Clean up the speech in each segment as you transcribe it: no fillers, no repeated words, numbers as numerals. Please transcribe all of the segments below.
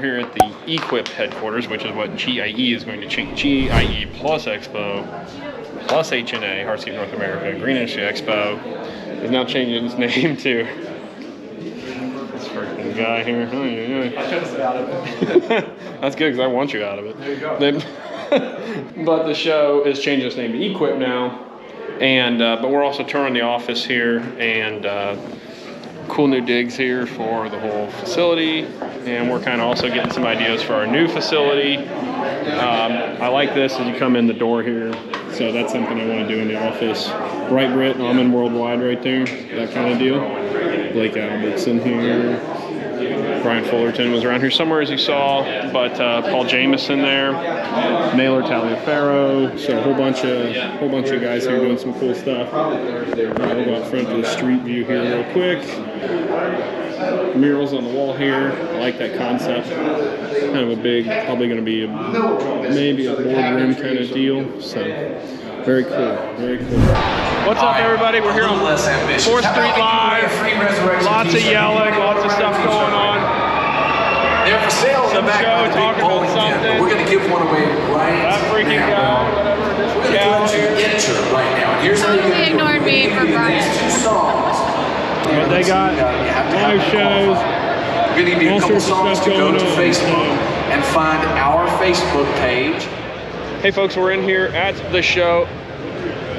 here at the Equip headquarters, which is what GIE is going to change. GIE plus Expo plus HNA, Hardscape North America, Green Industry Expo, is now changing its name to this freaking guy here. I chose out of it. That's good because I want you out of it. There you go. But the show is changing its name to Equip now, and but we're also touring the office here and cool new digs here for the whole facility, and we're kind of also getting some ideas for our new facility. I like this as you come in the door here, so that's something I want to do in the office. Right, Britt, Auman Worldwide right there, that kind of deal. Blake Albertson here. Brian Fullerton was around here somewhere, as you saw, but Paul Jameson there, Naylor Taliaferro, so a whole bunch of guys here doing some cool stuff. We'll go out front to the street view here real quick. Murals on the wall here. I like that concept. Kind of a big, probably going to be maybe a boardroom kind of deal. So very cool, very cool. What's up, everybody? We're here on 4th Street Live. Lots of yelling, lots of stuff going on. They're for sale in the back of the big bowling tent. We're going to give one away right that freaking guy, whatever. We're going to enter right now. And here's how you're going to do it. Ignored me for Brian. But they got live shows. We're going to give you a couple songs to go to Facebook and find our Facebook page. Hey folks, we're in here at the show.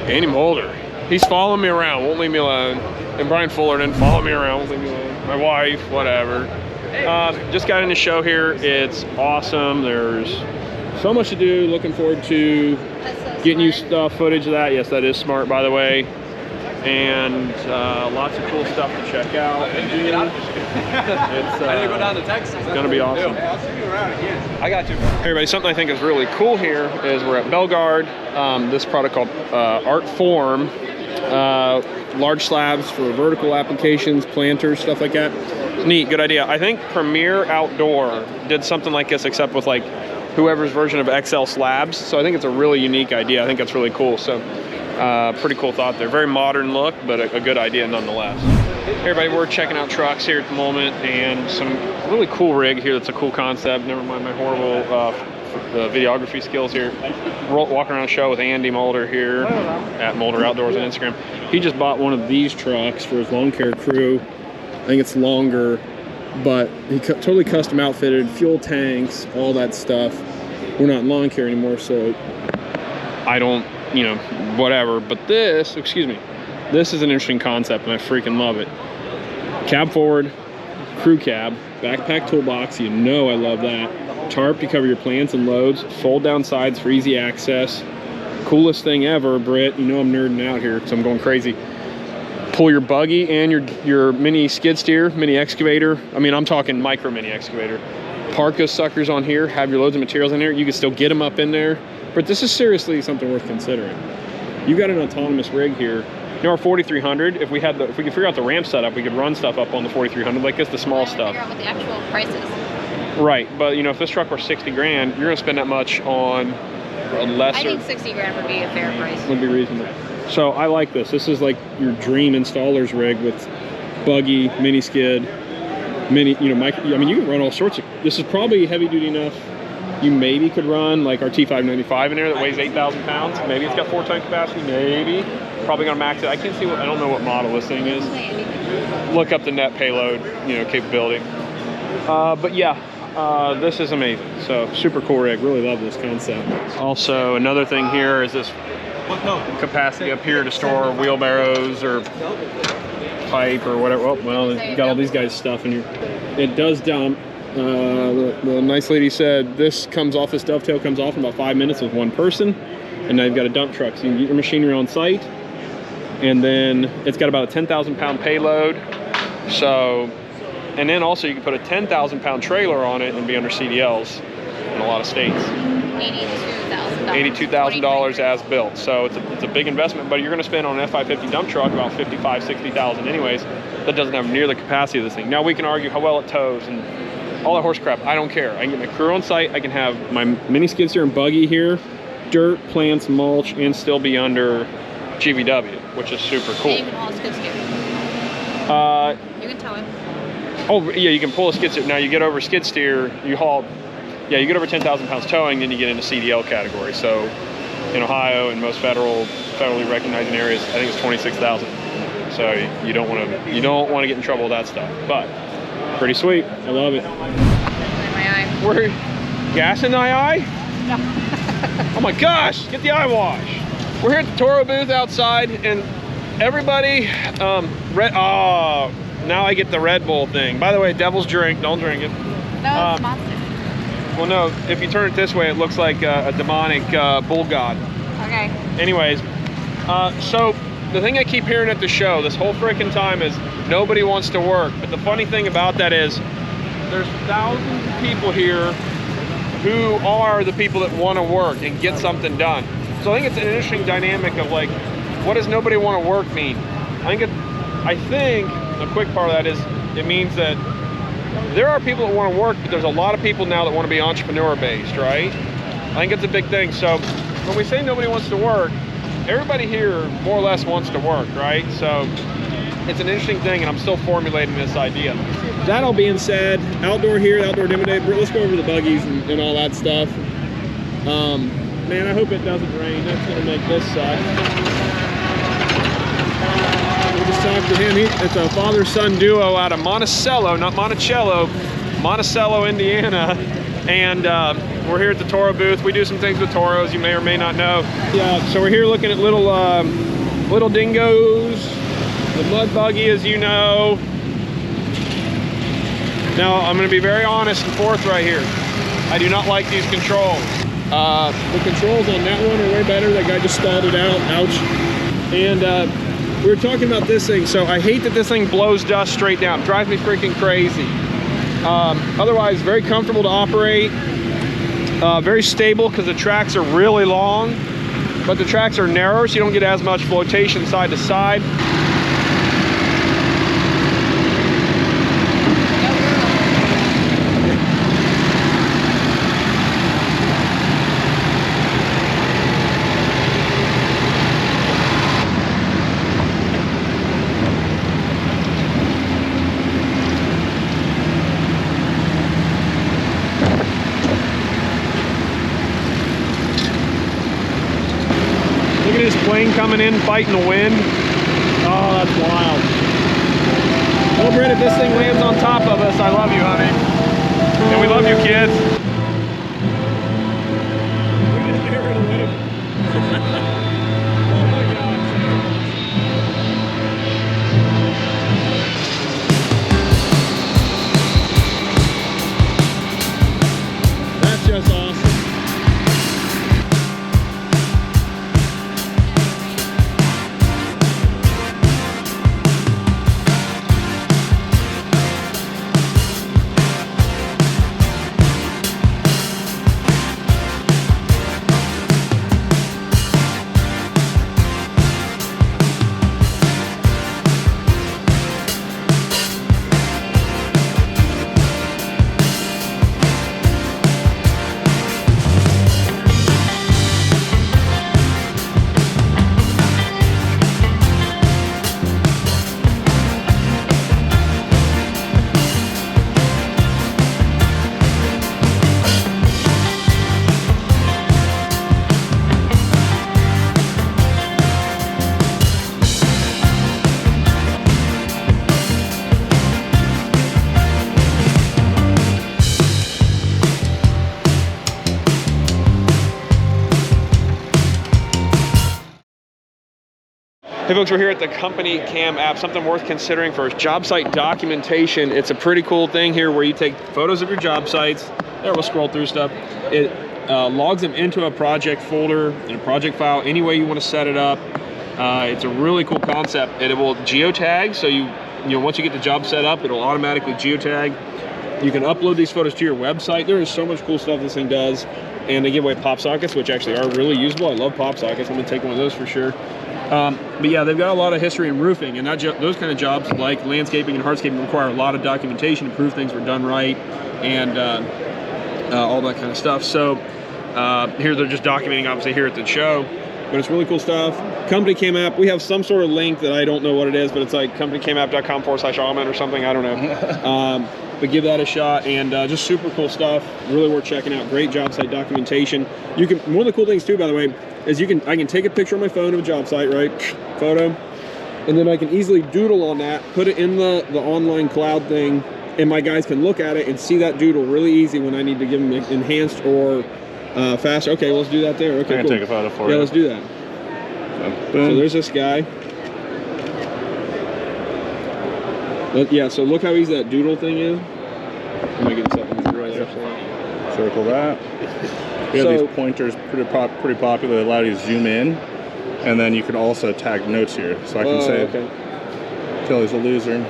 Andy Mulder, he's following me around, won't leave me alone. And Brian Fullerton, follow me around, won't leave me alone. My wife, whatever. Just got in the show here. It's awesome. There's so much to do. Looking forward to getting you stuff, footage of that. Yes, that is smart, by the way. And lots of cool stuff to check out. It's go down to Texas. It's gonna be awesome. I'll see you around again. I got you. Hey everybody, something I think is really cool here is we're at Bellegarde. This product called Art Form. Large slabs for vertical applications, planters, stuff like that. Neat, good idea. I think Premier Outdoor did something like this, except with like whoever's version of XL slabs. So I think it's a really unique idea. I think that's really cool. So pretty cool thought there. Very modern look, but a good idea nonetheless. Hey everybody, we're checking out trucks here at the moment, and some really cool rig here. That's a cool concept. Never mind my horrible videography skills here. Walking around the show with Andy Mulder here at Mulder Outdoors on Instagram. He just bought one of these trucks for his lawn care crew. I think it's longer, but he totally custom outfitted, fuel tanks, all that stuff. We're not in lawn care anymore, so I don't, you know, whatever. But this, excuse me, this is an interesting concept, and I freaking love it. Cab forward, crew cab, backpack toolbox, you know I love that. Tarp to cover your plants and loads, fold down sides for easy access. Coolest thing ever, Britt, you know I'm nerding out here because I'm going crazy. Pull your buggy and your mini skid steer, mini excavator. I mean, I'm talking micro mini excavator. Park those suckers on here, have your loads of materials in there. You can still get them up in there. But this is seriously something worth considering. You got an autonomous rig here. You know, our 4300, if we could figure out the ramp setup, we could run stuff up on the 4300, like this, the small stuff. Figure out what the actual price is. Right, but you know, if this truck were 60 grand, you're gonna spend that much on a lesser. I think 60 grand would be a fair price. Would be reasonable. So I like this. This is like your dream installer's rig with buggy, mini skid, mini, you know, I mean, you can run all sorts of, this is probably heavy duty enough. You maybe could run like our T595 in there that weighs 8,000 pounds. Maybe it's got 4-ton capacity, maybe. Probably gonna max it. I can't see what, I don't know what model this thing is. Look up the net payload, you know, capability. But yeah, this is amazing. So super cool rig, really love this concept. Also, another thing here is this capacity up here to store wheelbarrows or pipe or whatever. Oh, well, you got all these guys' stuff in here. It does dump. The nice lady said this dovetail comes off in about 5 minutes with one person, and now you've got a dump truck. So you can get your machinery on site, and then it's got about a 10,000 pound payload. So, and then also you can put a 10,000 pound trailer on it and be under CDLs in a lot of states. $82,000 as built. So it's a big investment, but you're going to spend on an F550 dump truck about $55,000-$60,000 anyways. That doesn't have near the capacity of this thing. Now we can argue how well it tows and all that horse crap. I don't care. I can get my crew on site. I can have my mini skid steer and buggy here, dirt, plants, mulch, and still be under GVW, which is super cool. You can haul a skid steer. You can tow it. Oh yeah, you can pull a skid steer. Now you get over skid steer, you haul. Yeah, you get over 10,000 pounds towing, then you get into CDL category. So in Ohio and most federally recognizing areas, I think it's 26,000. So you don't want to get in trouble with that stuff. But pretty sweet. I love it. In my eye. We're gas in the eye? No. Oh my gosh, get the eye wash. We're here at the Toro booth outside, and everybody, now I get the Red Bull thing. By the way, devil's drink, don't drink it. No, it's Monster. Well, no, if you turn it this way, it looks like a demonic bull god. Okay. Anyways, so the thing I keep hearing at the show this whole freaking time is nobody wants to work. But the funny thing about that is there's thousands of people here who are the people that want to work and get something done. So I think it's an interesting dynamic of like, what does nobody want to work mean? I think a quick part of that is it means that there are people that want to work, but there's a lot of people now that want to be entrepreneur based, right? I think it's a big thing. So when we say nobody wants to work, everybody here more or less wants to work, right? So it's an interesting thing, and I'm still formulating this idea. That all being said, outdoor here, outdoor demo day, let's go over the buggies and all that stuff. Man, I hope it doesn't rain. That's gonna make this suck. We just talked to him. It's a father-son duo out of Monticello, not Monticello, Monticello, Indiana. And we're here at the Toro booth. We do some things with Toros, you may or may not know. Yeah, so we're here looking at little dingoes, the mud buggy, as you know. Now, I'm gonna be very honest and forthright here. I do not like these controls. The controls on that one are way better. That guy just stalled it out, ouch. And we were talking about this thing. So I hate that this thing blows dust straight down. It drives me freaking crazy. Otherwise, very comfortable to operate. Very stable because the tracks are really long, but the tracks are narrower, so you don't get as much flotation side to side. Look at this plane coming in, fighting the wind. Oh, that's wild. Well, Britt, if this thing lands on top of us, I love you, honey. And we love you, kids. That's just awesome. Hey folks, we're here at the Company Cam app, something worth considering for job site documentation. It's a pretty cool thing here where you take photos of your job sites. There, we'll scroll through stuff. It logs them into a project folder, in a project file, any way you want to set it up. It's a really cool concept. And it will geotag, so you know, once you get the job set up, it'll automatically geotag. You can upload these photos to your website. There is so much cool stuff this thing does. And they give away pop sockets, which actually are really usable. I love pop sockets. I'm gonna take one of those for sure. But yeah, they've got a lot of history in roofing, and those kind of jobs like landscaping and hardscaping require a lot of documentation to prove things were done right, and all that kind of stuff. So here they're just documenting, obviously, here at the show. but it's really cool stuff. Company came app, we have some sort of link that I don't know what it is, but it's like companycamapp.com/Auman or something, I don't know. But give that a shot, and just super cool stuff, really worth checking out. Great job site documentation. You can, one of the cool things too, by the way, is I can take a picture on my phone of a job site, right? Photo, and then I can easily doodle on that, put it in the online cloud thing, and my guys can look at it and see that doodle really easy when I need to give them enhanced or faster. Okay, let's do that there. Okay, I can take a photo for you. Yeah, let's do that. So there's this guy. Yeah, so look how easy that doodle thing is. I'm gonna get this up right there. Circle that. We have these pointers pretty popular that allow you to zoom in, and then you can also tag notes here. So I can say, Kelly's a loser,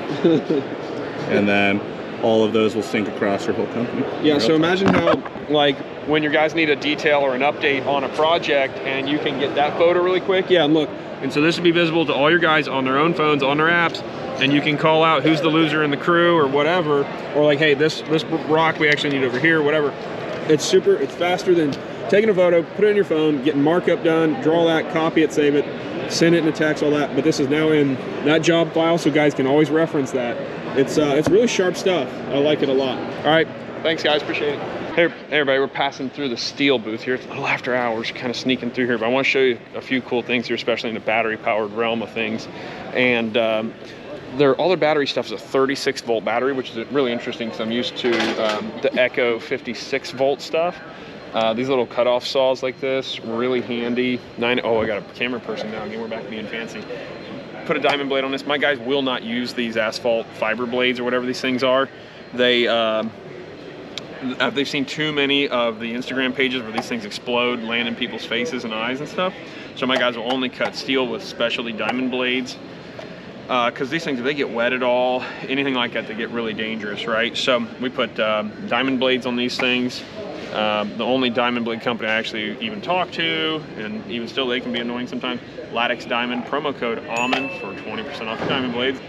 and then all of those will sync across your whole company. Yeah, so imagine how, like, when your guys need a detail or an update on a project, and you can get that photo really quick. Yeah, and look, and so this will be visible to all your guys on their own phones, on their apps, and you can call out who's the loser in the crew or whatever, or like, hey, this rock we actually need over here, whatever. It's faster than taking a photo, put it in your phone, getting markup done, draw that, copy it, save it, send it in a text, all that. But this is now in that job file, so guys can always reference that. It's really sharp stuff. I like it a lot. All right, thanks guys, appreciate it. Hey everybody, we're passing through the steel booth here. It's a little after hours, kind of sneaking through here, but I want to show you a few cool things here, especially in the battery-powered realm of things. And all their battery stuff is a 36-volt battery, which is really interesting because I'm used to the Echo 56-volt stuff. These little cutoff saws like this, really handy. Oh, I got a camera person now. Again, we're back being fancy. Put a diamond blade on this. My guys will not use these asphalt fiber blades or whatever these things are. They've seen too many of the Instagram pages where these things explode, land in people's faces and eyes and stuff. So my guys will only cut steel with specialty diamond blades. Because these things, if they get wet at all, anything like that, they get really dangerous, right? So we put diamond blades on these things. The only diamond blade company I actually even talk to, and even still they can be annoying sometimes, Lattice Diamond, promo code Auman for 20% off the diamond blades.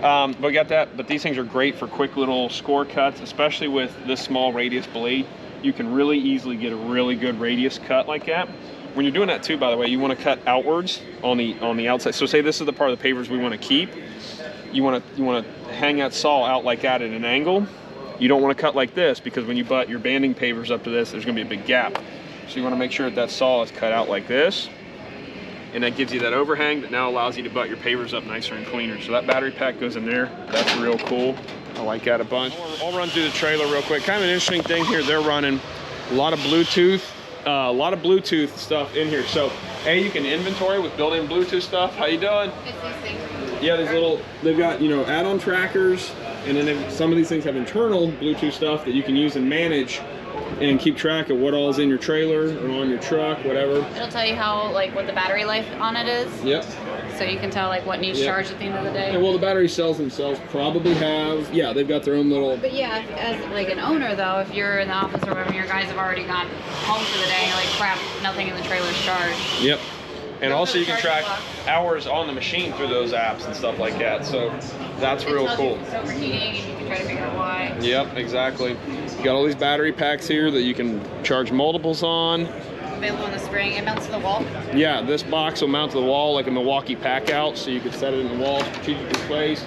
But we got that, but these things are great for quick little score cuts, especially with this small radius blade. You can really easily get a really good radius cut like that. When you're doing that too, by the way, you want to cut outwards on the outside. So say this is the part of the pavers we want to keep. You want to hang that saw out like that at an angle. You don't want to cut like this, because when you butt your banding pavers up to this, there's going to be a big gap. So you want to make sure that saw is cut out like this. And that gives you that overhang that now allows you to butt your pavers up nicer and cleaner. So that battery pack goes in there. That's real cool. I like that a bunch. I'll run through the trailer real quick. Kind of an interesting thing here. They're running a lot of Bluetooth stuff in here. So, you can inventory with built-in Bluetooth stuff. How you doing? It's these things. Yeah, they've got, add-on trackers, and then some of these things have internal Bluetooth stuff that you can use and manage and keep track of what all is in your trailer or on your truck, whatever. It'll tell you how, what the battery life on it is. Yep. So you can tell, what needs charged at the end of the day. And well, the battery cells themselves probably have, they've got their own little... But yeah, as an owner though, if you're in the office or whatever, your guys have already gone home for the day, and you're like, crap, nothing in the trailer's charged. Yep. And also you can track hours on the machine through those apps and stuff like that. So that's real cool. It's overheating, and you can try to figure out why. Yep, exactly. You got all these battery packs here that you can charge multiples on. Available in the spring. It mounts to the wall. Yeah, this box will mount to the wall like a Milwaukee pack out, so you could set it in the wall, strategically placed.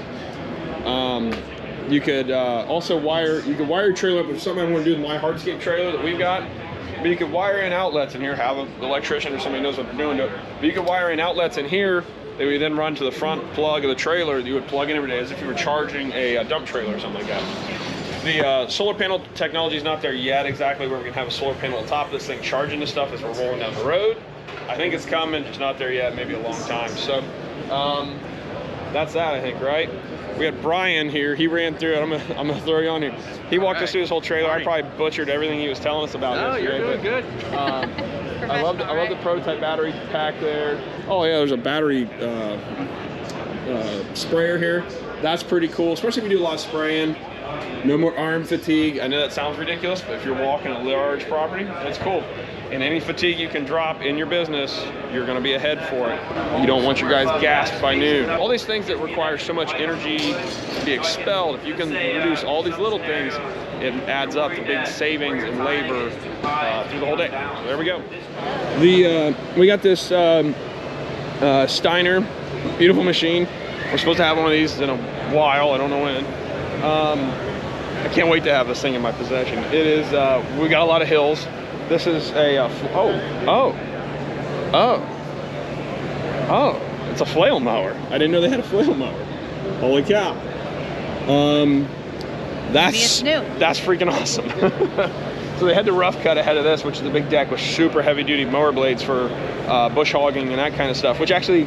You could also wire your trailer up with something I want to do with my hardscape trailer that we've got. But you could wire in outlets in here, have an electrician or somebody knows what they're doing to it. But you could wire in outlets in here that we then run to the front plug of the trailer that you would plug in every day as if you were charging a dump trailer or something like that. The solar panel technology is not there yet exactly where we can have a solar panel on top of this thing charging the stuff as we're rolling down the road. I think it's coming, just not there yet, maybe a long time. So that's that, I think, right? We had Brian here. He ran through it. I'm gonna throw you on here. He walked us through his whole trailer. I probably butchered everything he was telling us about. No, you're doing good. I love the prototype battery pack there. Oh yeah, there's a battery sprayer here. That's pretty cool, especially if you do a lot of spraying. No more arm fatigue. I know that sounds ridiculous, but if you're walking a large property, that's cool. And any fatigue you can drop in your business, you're going to be ahead for it. You don't want your guys gassed by noon. All these things that require so much energy to be expelled, if you can reduce all these little things, it adds up to big savings in labor through the whole day. So there we go. We got this Steiner, beautiful machine. We're supposed to have one of these in a while. I don't know when. I can't wait to have this thing in my possession. It is. We got a lot of hills. This is a. Oh! It's a flail mower. I didn't know they had a flail mower. Holy cow! That's freaking awesome. So they had the rough cut ahead of this, which is the big deck with super heavy duty mower blades for bush hogging and that kind of stuff. Which actually,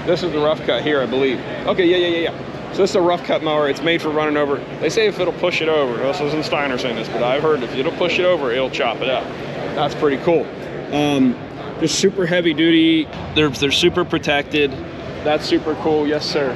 this is the rough cut here, I believe. Okay, yeah. So this is a rough cut mower. It's made for running over. They say if it'll push it over. This isn't Steiner saying this, but I've heard if it'll push it over, it'll chop it up. That's pretty cool. They're super heavy duty. They're super protected. That's super cool. Yes, sir.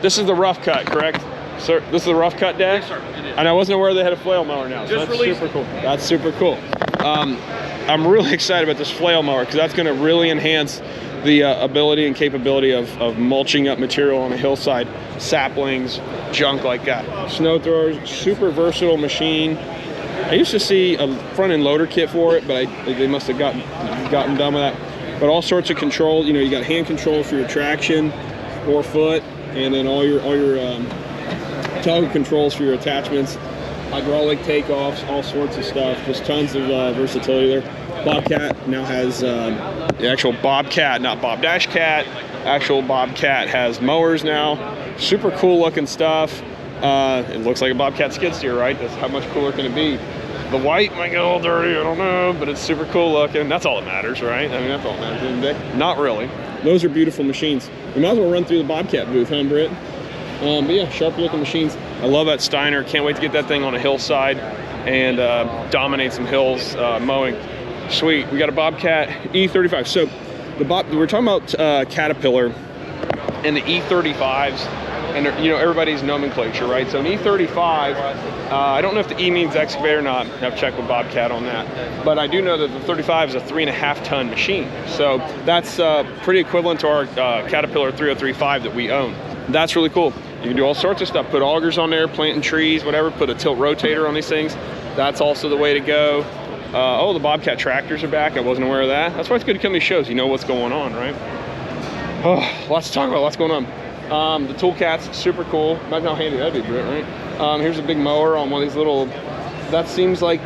This is the rough cut, correct? Sir, this is the rough cut dash? Yes, sir. It is. And I wasn't aware they had a flail mower now. So that's super cool. That's super cool. I'm really excited about this flail mower because that's going to really enhance the ability and capability of mulching up material on a hillside, saplings, junk like that. Snow throwers, super versatile machine. I used to see a front end loader kit for it, but they must have gotten done with that. But all sorts of control. You know, you got hand control for your traction, 4 foot, and then all your toggle controls for your attachments, hydraulic takeoffs, all sorts of stuff. Just tons of versatility there. Bobcat now has the actual Bobcat, not Bob Dash Cat. Actual Bobcat has mowers now. Super cool looking stuff. It looks like a Bobcat skid steer, right? That's how much cooler can it be? The white might get a little dirty, I don't know, but it's super cool looking. That's all that matters, right? I mean, that's all that matters at the end of the day. Not really. Those are beautiful machines. We might as well run through the Bobcat booth, huh, Britt? But yeah, sharp looking machines. I love that Steiner. Can't wait to get that thing on a hillside and dominate some hills mowing. Sweet. We got a Bobcat E35. So we're talking about Caterpillar and the E35s, and you know everybody's nomenclature, right? So an E35, I don't know if the E means excavator or not. I have to check with Bobcat on that. But I do know that the 35 is a 3.5 ton machine. So that's pretty equivalent to our Caterpillar 3035 that we own. That's really cool. You can do all sorts of stuff. Put augers on there, planting trees, whatever. Put a tilt rotator on these things. That's also the way to go. Oh, the Bobcat tractors are back. I wasn't aware of that. That's why it's good to come to these shows. You know what's going on, right? Oh, lots to talk about. Lots going on. The tool cat's super cool. Imagine how handy that'd be, Britt, right? Here's a big mower on one of these little. That seems like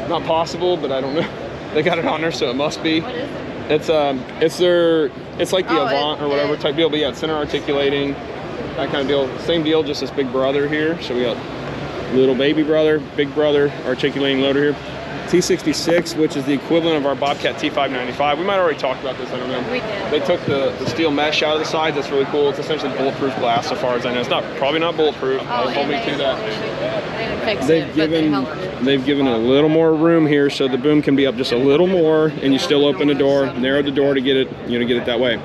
not possible, but I don't know. They got it on there, so it must be. What is it? It's like the Auman or whatever type deal, but yeah, it's center articulating, that kind of deal. Same deal, just this big brother here. So we got little baby brother, big brother, articulating loader here. T66, which is the equivalent of our Bobcat T595. We might already talk about this, I don't know. We did. They took the steel mesh out of the sides. That's really cool. It's essentially bulletproof glass, so far as I know. It's probably not bulletproof. They told me to that. They've given it a little more room here, so the boom can be up just a little more, and you still open the door, narrow the door to get it, get it that way.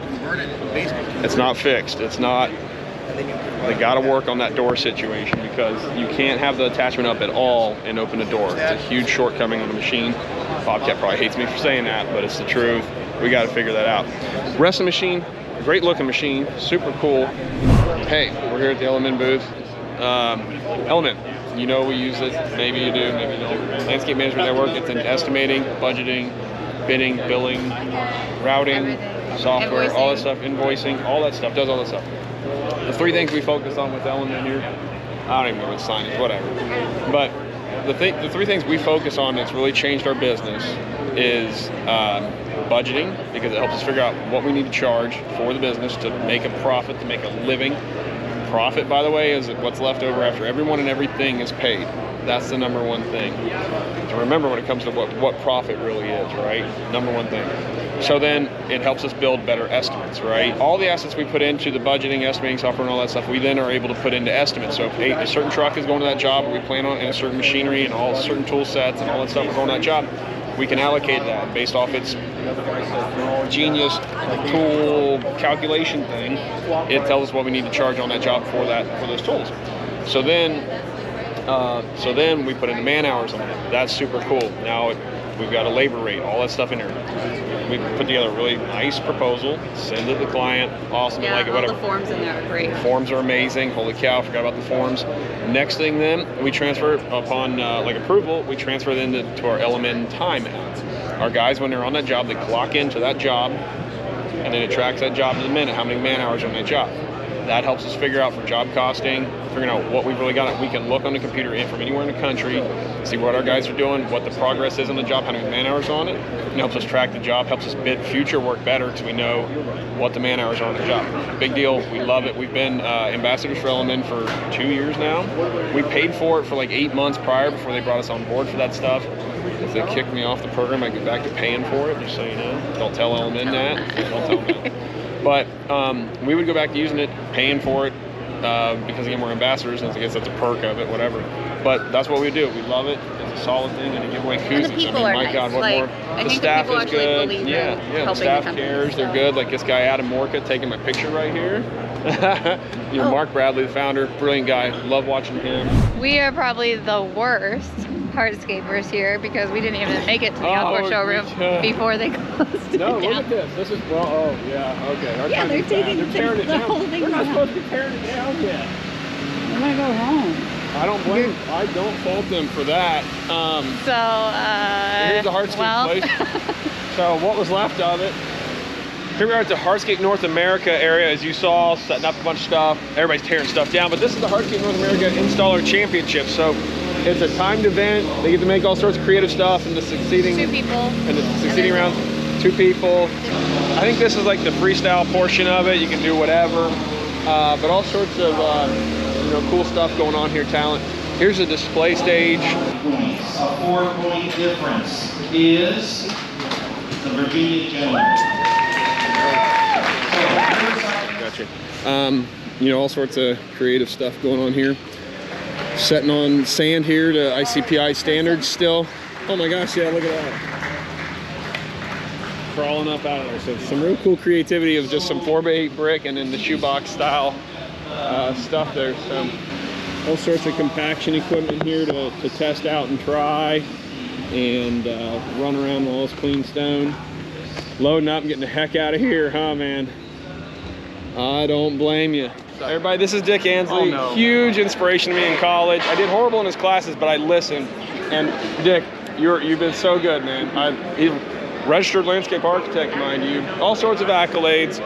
It's not fixed. It's not. They got to work on that door situation because you can't have the attachment up at all and open the door. It's a huge shortcoming on the machine. Bobcat probably hates me for saying that, but it's the truth. We got to figure that out. Rest of the machine, great looking machine, super cool. Hey, we're here at the Element booth. Element, you know we use it. Maybe you do, maybe you don't. Landscape Management Network. It's in estimating, budgeting, bidding, billing, routing, software, all that stuff, invoicing, all that stuff. Does all that stuff. The 3 things we focus on with Element here, I don't even know what sign is, whatever. But the 3 things we focus on that's really changed our business is budgeting, because it helps us figure out what we need to charge for the business to make a profit, to make a living. Profit, by the way, is what's left over after everyone and everything is paid. That's the number 1 thing to remember when it comes to what profit really is, right? Number 1 thing. So then it helps us build better estimates, right? All the assets we put into the budgeting, estimating software and all that stuff, we then are able to put into estimates. So if a certain truck is going to that job, or we plan on, and a certain machinery and all certain tool sets and all that stuff are going to that job, we can allocate that based off its genius tool calculation thing. It tells us what we need to charge on that job for those tools. So then we put in the man hours on it. That's super cool. Now we've got a labor rate, all that stuff in there. we put together a really nice proposal, send it to the client, awesome, Yeah, like it, all whatever. the forms in there are great. Forms are amazing. Holy cow, forgot about the forms. Next thing then, we transfer upon like approval, we transfer them to our LMN timeout. Our guys, when they're on that job, they clock into that job, and then it tracks that job to the minute, how many man hours are on that job. That helps us figure out for job costing, figuring out what we've really got. We can look on the computer in from anywhere in the country, see what our guys are doing, what the progress is on the job, how many man hours are on it. It helps us track the job, helps us bid future work better because we know what the man hours are on the job. Big deal. We love it. We've been ambassadors for LMN for 2 years now. We paid for it for like 8 months prior before they brought us on board for that stuff. If they kick me off the program, I get back to paying for it, just so you know. Don't tell LMN that. Don't tell them that. But we would go back to using it, paying for it, because again, we're ambassadors, and I guess that's a perk of it, whatever. But that's what we do. We love it. It's a solid thing, and to give away koozies. And the people are my nice. God, what Like, more? I The think staff the people is actually good. believe Yeah, in the helping staff the company, cares. They're so. good. Like this guy, Adam Morka, taking my picture right here. Mark Bradley, the founder, brilliant guy. Love watching him. We are probably the worst hardscapers here because we didn't even make it to the outdoor showroom before they closed it No, down. look at this. This is, well, oh, yeah, okay. Our Yeah, time they're is bad. taking They're tearing it the down. whole thing They're not down. supposed to be tearing it down yet. I'm gonna go home. I don't blame. I don't fault them for that. Here's the hardscape place. So what was left of it? Here we are at the Hardscape North America area, as you saw, setting up a bunch of stuff. Everybody's tearing stuff down, but this is the Hardscape North America Installer Championship. So it's a timed event. They get to make all sorts of creative stuff in the succeeding 2 people. and the succeeding rounds. 2 people. I think this is like the freestyle portion of it. You can do whatever, but all sorts of cool stuff going on here. Talent. Here's a display stage. Points. A 4-point difference is the Virginia gentleman. Gotcha. All sorts of creative stuff going on here. Setting on sand here to ICPI standards still. Oh my gosh, yeah, look at that. Crawling up out of there. So some real cool creativity of just some 4x8 brick and then the shoebox style stuff there. So all sorts of compaction equipment here to test out and try and run around with all this clean stone. Loading up and getting the heck out of here, huh, man? I don't blame you. Everybody, this is Dick Ansley. Oh, no. Huge inspiration to me in college. I did horrible in his classes, but I listened. And Dick, you've been so good, man. He's a registered landscape architect, mind you. All sorts of accolades.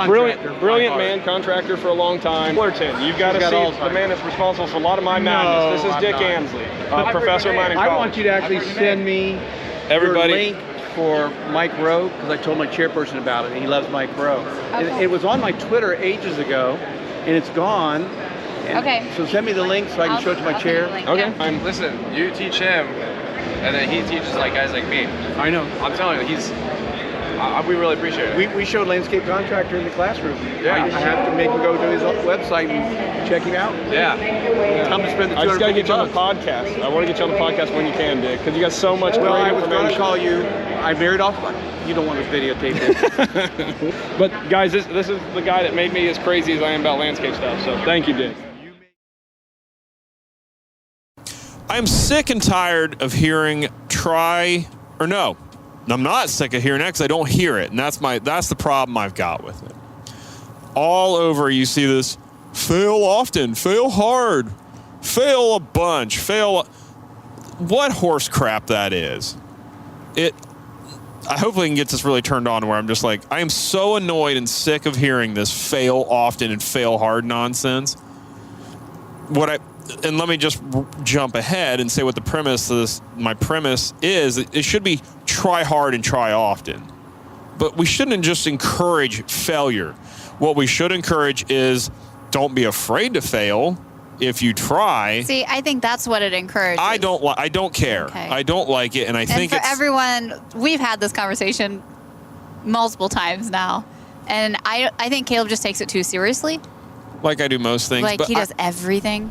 Brilliant man, contractor for a long time. Fullerton, you've got to see the man that's responsible for a lot of my madness. This is Dick Ansley, professor of mine in college. I want you to actually send me Everybody. your link for Mike Rowe, because I told my chairperson about it, and he loves Mike Rowe. Okay. It was on my Twitter ages ago, and it's gone. And Okay. So send me the link so I can show it to my I'll chair. send you the link. Okay. Yeah. Listen, you teach him, and then he teaches like guys like me. I know. I'm telling you, we really appreciate it. We showed landscape contractor in the classroom. Yeah. I have to make him go to his website and check him out. Yeah. Tell him to spend the I just got to get you on the $250. podcast. I want to get you on the podcast when you can, Dick, because you got so much Well, great I was going to information. call you. I veered off. You don't want to videotape this. But guys, this is the guy that made me as crazy as I am about landscape stuff. So thank you, Dick. I'm sick and tired of hearing I'm not sick of hearing it because I don't hear it, and that's the problem I've got with it. All over you see this: fail often, fail hard, fail a bunch, fail. What horse crap that is. I hopefully can get this really turned on where I'm just like, I am so annoyed and sick of hearing this fail often and fail hard nonsense. And let me just jump ahead and say what the premise of this, my premise is. It should be try hard and try often. But we shouldn't just encourage failure. What we should encourage is don't be afraid to fail if you try. See, I think that's what it encourages. I don't care. Okay. I don't like it, and I think for everyone, we've had this conversation multiple times now, and I think Caleb just takes it too seriously. like I do most things. Like but he does everything.